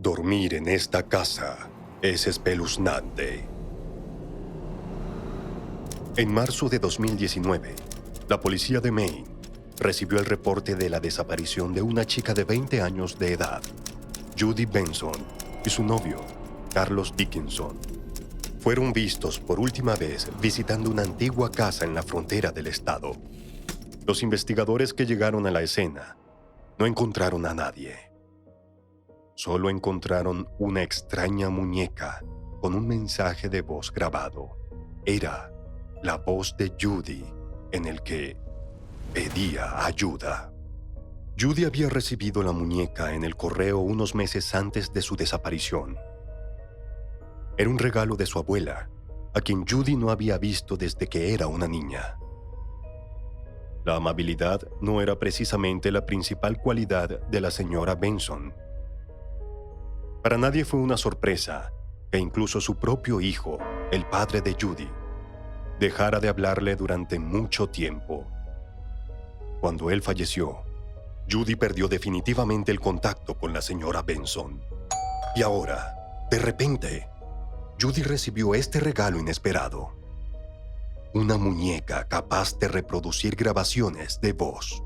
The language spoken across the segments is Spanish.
Dormir en esta casa es espeluznante. En marzo de 2019, la policía de Maine recibió el reporte de la desaparición de una chica de 20 años de edad, Judy Benson, y su novio, Carlos Dickinson. Fueron vistos por última vez visitando una antigua casa en la frontera del estado. Los investigadores que llegaron a la escena no encontraron a nadie. Solo encontraron una extraña muñeca con un mensaje de voz grabado. Era la voz de Judy en el que pedía ayuda. Judy había recibido la muñeca en el correo unos meses antes de su desaparición. Era un regalo de su abuela, a quien Judy no había visto desde que era una niña. La amabilidad no era precisamente la principal cualidad de la señora Benson. Para nadie fue una sorpresa que incluso su propio hijo, el padre de Judy, dejara de hablarle durante mucho tiempo. Cuando él falleció, Judy perdió definitivamente el contacto con la señora Benson. Y ahora, de repente, Judy recibió este regalo inesperado: una muñeca capaz de reproducir grabaciones de voz.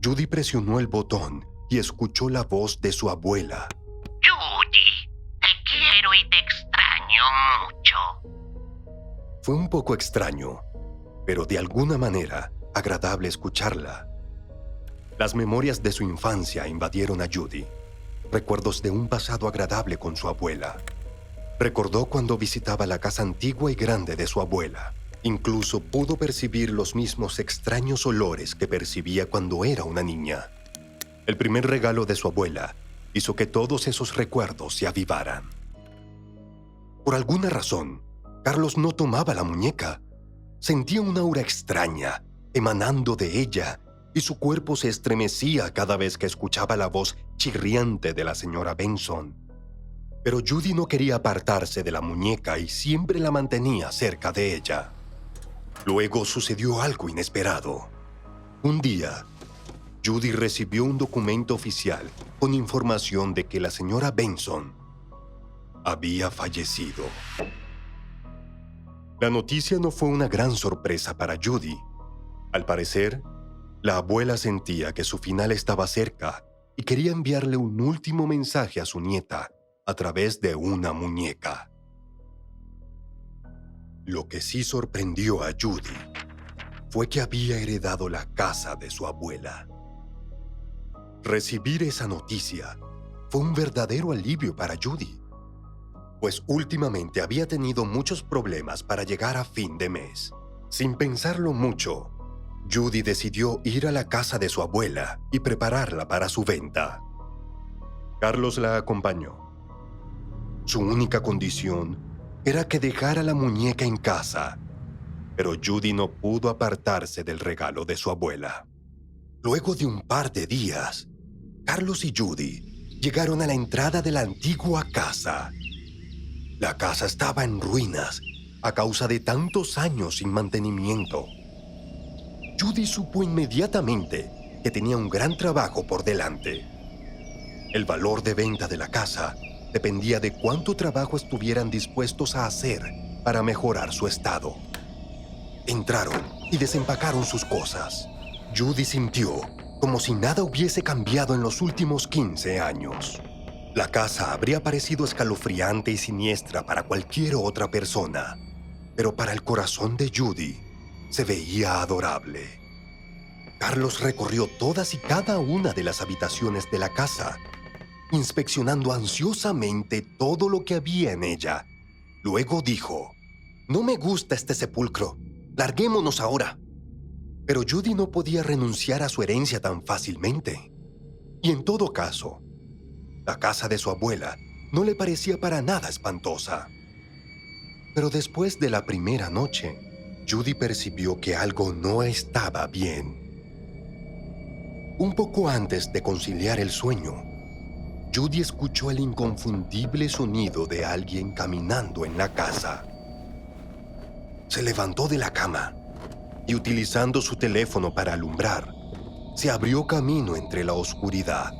Judy presionó el botón y escuchó la voz de su abuela. Judy, te quiero y te extraño mucho. Fue un poco extraño, pero de alguna manera agradable escucharla. Las memorias de su infancia invadieron a Judy, recuerdos de un pasado agradable con su abuela. Recordó cuando visitaba la casa antigua y grande de su abuela. Incluso pudo percibir los mismos extraños olores que percibía cuando era una niña. El primer regalo de su abuela hizo que todos esos recuerdos se avivaran. Por alguna razón, Carlos no tomaba la muñeca. Sentía una aura extraña emanando de ella y su cuerpo se estremecía cada vez que escuchaba la voz chirriante de la señora Benson. Pero Judy no quería apartarse de la muñeca y siempre la mantenía cerca de ella. Luego sucedió algo inesperado. Un día, Judy recibió un documento oficial con información de que la señora Benson había fallecido. La noticia no fue una gran sorpresa para Judy. Al parecer, la abuela sentía que su final estaba cerca y quería enviarle un último mensaje a su nieta a través de una muñeca. Lo que sí sorprendió a Judy fue que había heredado la casa de su abuela. Recibir esa noticia fue un verdadero alivio para Judy, pues últimamente había tenido muchos problemas para llegar a fin de mes. Sin pensarlo mucho, Judy decidió ir a la casa de su abuela y prepararla para su venta. Carlos la acompañó. Su única condición era que dejara la muñeca en casa, pero Judy no pudo apartarse del regalo de su abuela. Luego de un par de días, Carlos y Judy llegaron a la entrada de la antigua casa. La casa estaba en ruinas a causa de tantos años sin mantenimiento. Judy supo inmediatamente que tenía un gran trabajo por delante. El valor de venta de la casa dependía de cuánto trabajo estuvieran dispuestos a hacer para mejorar su estado. Entraron y desempacaron sus cosas. Judy sintió como si nada hubiese cambiado en los últimos 15 años. La casa habría parecido escalofriante y siniestra para cualquier otra persona, pero para el corazón de Judy se veía adorable. Carlos recorrió todas y cada una de las habitaciones de la casa, inspeccionando ansiosamente todo lo que había en ella. Luego dijo: «No me gusta este sepulcro. Larguémonos ahora». Pero Judy no podía renunciar a su herencia tan fácilmente. Y en todo caso, la casa de su abuela no le parecía para nada espantosa. Pero después de la primera noche, Judy percibió que algo no estaba bien. Un poco antes de conciliar el sueño, Judy escuchó el inconfundible sonido de alguien caminando en la casa. Se levantó de la cama y, utilizando su teléfono para alumbrar, se abrió camino entre la oscuridad.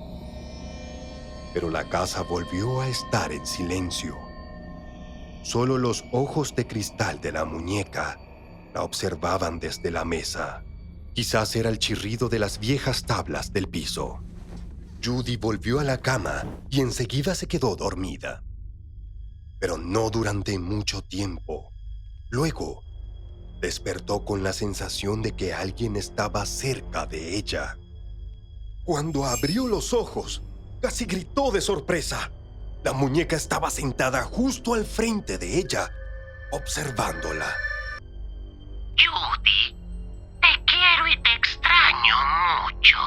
pero la casa volvió a estar en silencio. Solo los ojos de cristal de la muñeca la observaban desde la mesa. Quizás era el chirrido de las viejas tablas del piso. Judy volvió a la cama y enseguida se quedó dormida. Pero no durante mucho tiempo. Luego, despertó con la sensación de que alguien estaba cerca de ella. Cuando abrió los ojos, casi gritó de sorpresa. La muñeca estaba sentada justo al frente de ella, observándola. Judy, te quiero y te extraño mucho,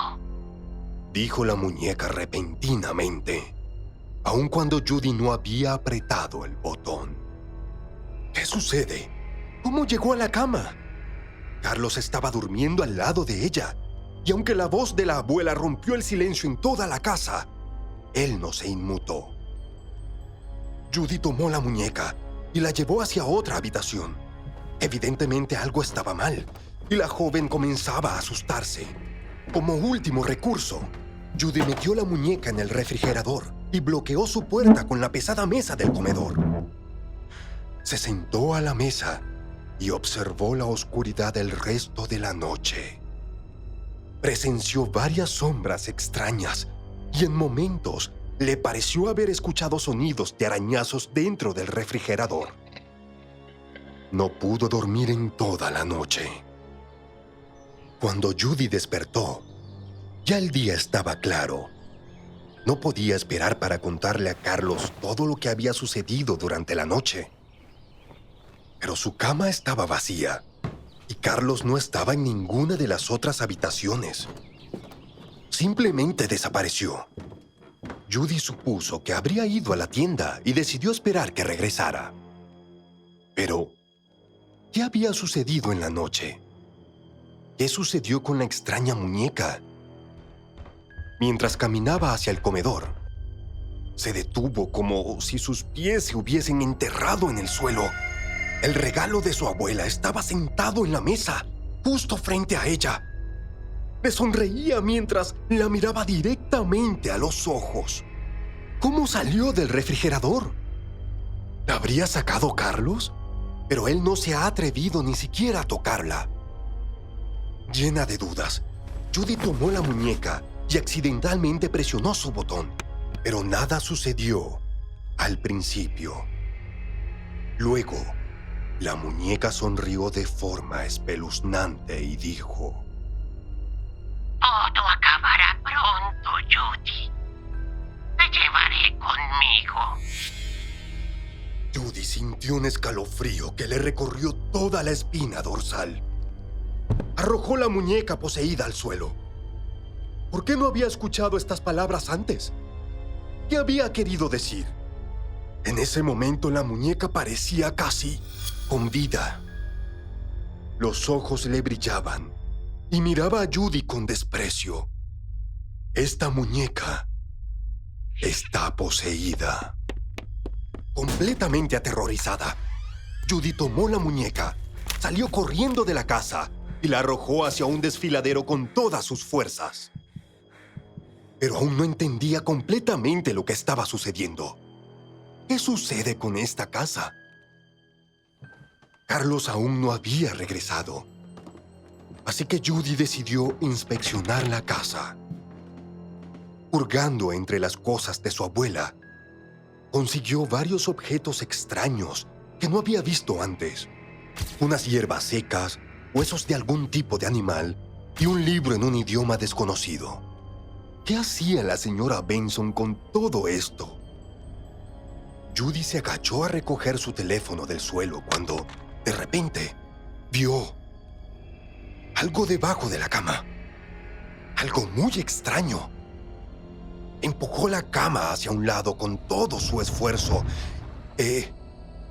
Dijo la muñeca repentinamente, aun cuando Judy no había apretado el botón. ¿Qué sucede? ¿Cómo llegó a la cama? Carlos estaba durmiendo al lado de ella, y aunque la voz de la abuela rompió el silencio en toda la casa, él no se inmutó. Judy tomó la muñeca y la llevó hacia otra habitación. Evidentemente algo estaba mal, y la joven comenzaba a asustarse. Como último recurso, Judy metió la muñeca en el refrigerador y bloqueó su puerta con la pesada mesa del comedor. Se sentó a la mesa y observó la oscuridad el resto de la noche. Presenció varias sombras extrañas y en momentos le pareció haber escuchado sonidos de arañazos dentro del refrigerador. No pudo dormir en toda la noche. Cuando Judy despertó, ya el día estaba claro. No podía esperar para contarle a Carlos todo lo que había sucedido durante la noche. Pero su cama estaba vacía y Carlos no estaba en ninguna de las otras habitaciones. Simplemente desapareció. Judy supuso que habría ido a la tienda y decidió esperar que regresara. Pero, ¿qué había sucedido en la noche? ¿Qué sucedió con la extraña muñeca? Mientras caminaba hacia el comedor, se detuvo como si sus pies se hubiesen enterrado en el suelo. El regalo de su abuela estaba sentado en la mesa, justo frente a ella. Le sonreía mientras la miraba directamente a los ojos. ¿Cómo salió del refrigerador? ¿La habría sacado Carlos? Pero él no se ha atrevido ni siquiera a tocarla. Llena de dudas, Judy tomó la muñeca y accidentalmente presionó su botón, pero nada sucedió al principio. Luego, la muñeca sonrió de forma espeluznante y dijo: todo acabará pronto, Judy. Te llevaré conmigo. Judy sintió un escalofrío que le recorrió toda la espina dorsal. Arrojó la muñeca poseída al suelo. ¿Por qué no había escuchado estas palabras antes? ¿Qué había querido decir? En ese momento la muñeca parecía casi con vida. Los ojos le brillaban y miraba a Judy con desprecio. Esta muñeca está poseída. Completamente aterrorizada, Judy tomó la muñeca, salió corriendo de la casa y la arrojó hacia un desfiladero con todas sus fuerzas. Pero aún no entendía completamente lo que estaba sucediendo. ¿Qué sucede con esta casa? Carlos aún no había regresado, así que Judy decidió inspeccionar la casa. Hurgando entre las cosas de su abuela, consiguió varios objetos extraños que no había visto antes. Unas hierbas secas, huesos de algún tipo de animal y un libro en un idioma desconocido. ¿Qué hacía la señora Benson con todo esto? Judy se agachó a recoger su teléfono del suelo cuando, de repente, vio algo debajo de la cama. Algo muy extraño. Empujó la cama hacia un lado con todo su esfuerzo e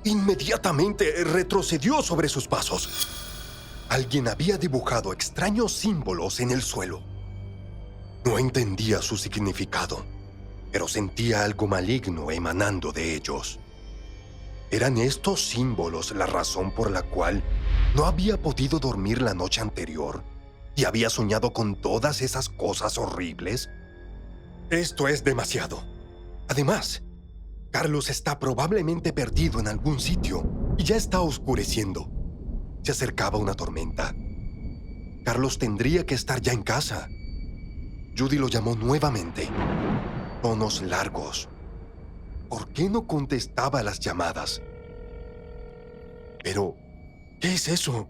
inmediatamente retrocedió sobre sus pasos. Alguien había dibujado extraños símbolos en el suelo. No entendía su significado, pero sentía algo maligno emanando de ellos. ¿Eran estos símbolos la razón por la cual no había podido dormir la noche anterior y había soñado con todas esas cosas horribles? Esto es demasiado. Además, Carlos está probablemente perdido en algún sitio y ya está oscureciendo. Se acercaba una tormenta. Carlos tendría que estar ya en casa. Judy lo llamó nuevamente. Tonos largos. ¿Por qué no contestaba las llamadas? Pero, ¿qué es eso?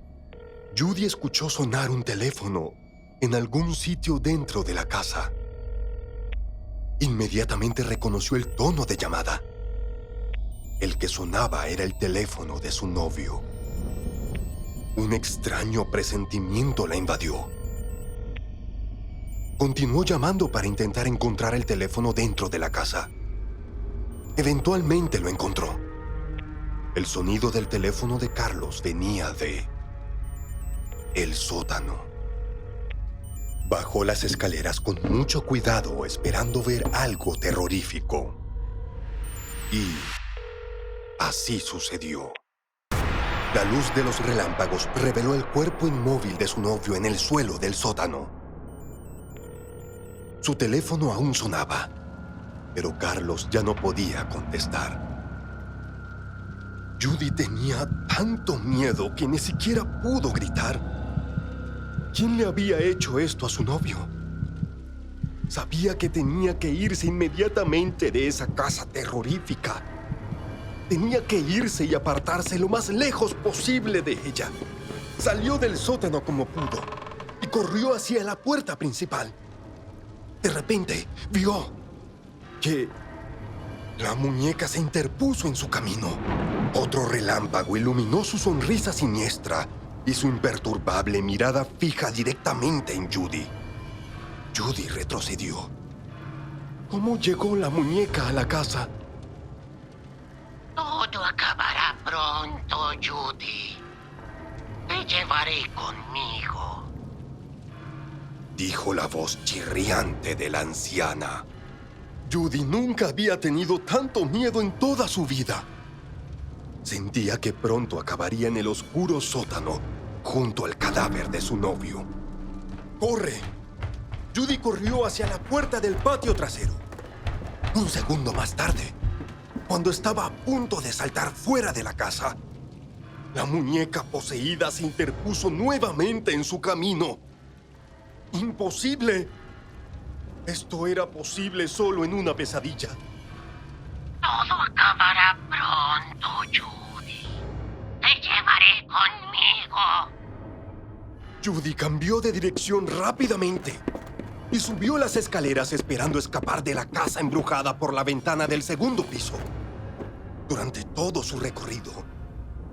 Judy escuchó sonar un teléfono en algún sitio dentro de la casa. Inmediatamente reconoció el tono de llamada. El que sonaba era el teléfono de su novio. Un extraño presentimiento la invadió. Continuó llamando para intentar encontrar el teléfono dentro de la casa. Eventualmente lo encontró. El sonido del teléfono de Carlos venía de el sótano. Bajó las escaleras con mucho cuidado, esperando ver algo terrorífico. Y así sucedió. La luz de los relámpagos reveló el cuerpo inmóvil de su novio en el suelo del sótano. Su teléfono aún sonaba, pero Carlos ya no podía contestar. Judy tenía tanto miedo que ni siquiera pudo gritar. ¿Quién le había hecho esto a su novio? Sabía que tenía que irse inmediatamente de esa casa terrorífica. Tenía que irse y apartarse lo más lejos posible de ella. Salió del sótano como pudo y corrió hacia la puerta principal. De repente, vio que la muñeca se interpuso en su camino. Otro relámpago iluminó su sonrisa siniestra y su imperturbable mirada fija directamente en Judy. Judy retrocedió. ¿Cómo llegó la muñeca a la casa? Todo acabará pronto, Judy. Te llevaré conmigo, dijo la voz chirriante de la anciana. Judy nunca había tenido tanto miedo en toda su vida. Sentía que pronto acabaría en el oscuro sótano, junto al cadáver de su novio. ¡Corre! Judy corrió hacia la puerta del patio trasero. Un segundo más tarde, cuando estaba a punto de saltar fuera de la casa, la muñeca poseída se interpuso nuevamente en su camino. ¡Imposible! Esto era posible solo en una pesadilla. todo acabará pronto, Judy. Te llevaré conmigo. Judy cambió de dirección rápidamente y subió las escaleras esperando escapar de la casa embrujada por la ventana del segundo piso. Durante todo su recorrido,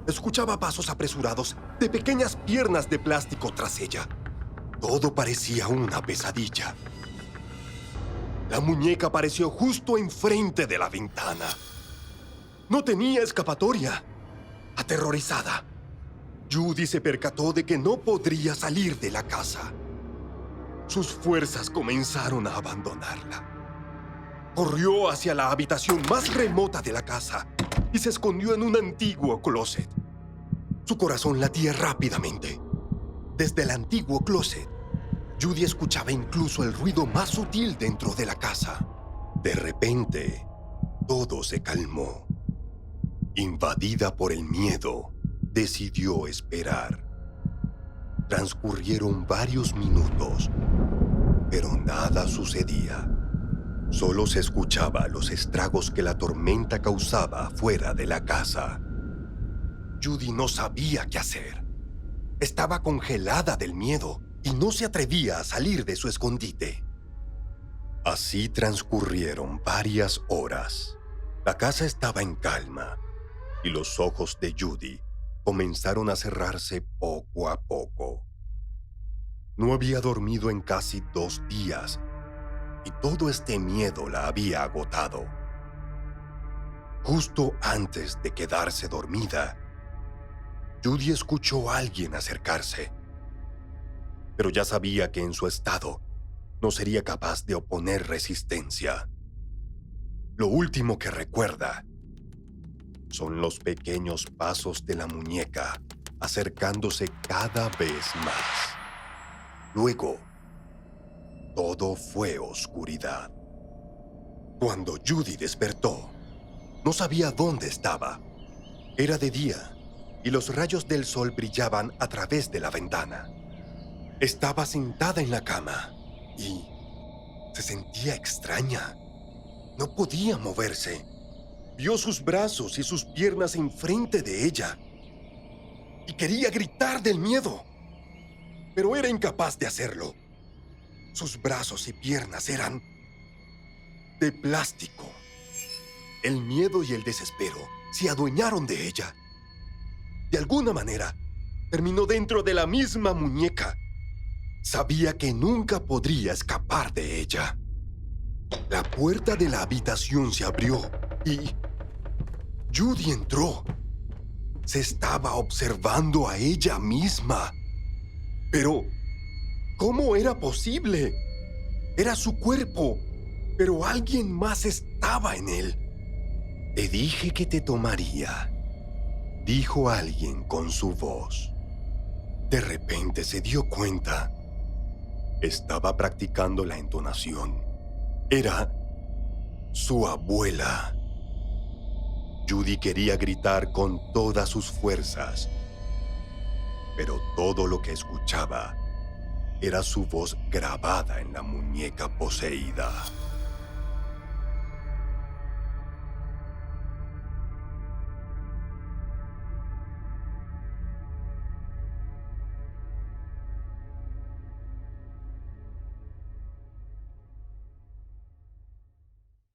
escuchaba pasos apresurados de pequeñas piernas de plástico tras ella. Todo parecía una pesadilla. La muñeca apareció justo enfrente de la ventana. No tenía escapatoria. Aterrorizada, Judy se percató de que no podría salir de la casa. Sus fuerzas comenzaron a abandonarla. Corrió hacia la habitación más remota de la casa y se escondió en un antiguo closet. Su corazón latía rápidamente. Desde el antiguo closet, Judy escuchaba incluso el ruido más sutil dentro de la casa. De repente, todo se calmó. Invadida por el miedo, decidió esperar. Transcurrieron varios minutos, pero nada sucedía. Solo se escuchaba los estragos que la tormenta causaba fuera de la casa. Judy no sabía qué hacer. Estaba congelada del miedo y no se atrevía a salir de su escondite. Así transcurrieron varias horas. La casa estaba en calma y los ojos de Judy comenzaron a cerrarse poco a poco. No había dormido en casi 2 días y todo este miedo la había agotado. Justo antes de quedarse dormida, Judy escuchó a alguien acercarse, pero ya sabía que en su estado no sería capaz de oponer resistencia. Lo último que recuerda son los pequeños pasos de la muñeca acercándose cada vez más. Luego, todo fue oscuridad. Cuando Judy despertó, no sabía dónde estaba. Era de día y los rayos del sol brillaban a través de la ventana. Estaba sentada en la cama y se sentía extraña. No podía moverse. Vio sus brazos y sus piernas enfrente de ella y quería gritar del miedo, pero era incapaz de hacerlo. Sus brazos y piernas eran de plástico. El miedo y el desespero se adueñaron de ella. De alguna manera, terminó dentro de la misma muñeca. Sabía que nunca podría escapar de ella. La puerta de la habitación se abrió y Judy entró. Se estaba observando a ella misma. Pero, ¿cómo era posible? Era su cuerpo, pero alguien más estaba en él. Te dije que te tomaría, dijo alguien con su voz. De repente se dio cuenta. Estaba practicando la entonación. Era su abuela. Judy quería gritar con todas sus fuerzas, pero todo lo que escuchaba era su voz grabada en la muñeca poseída.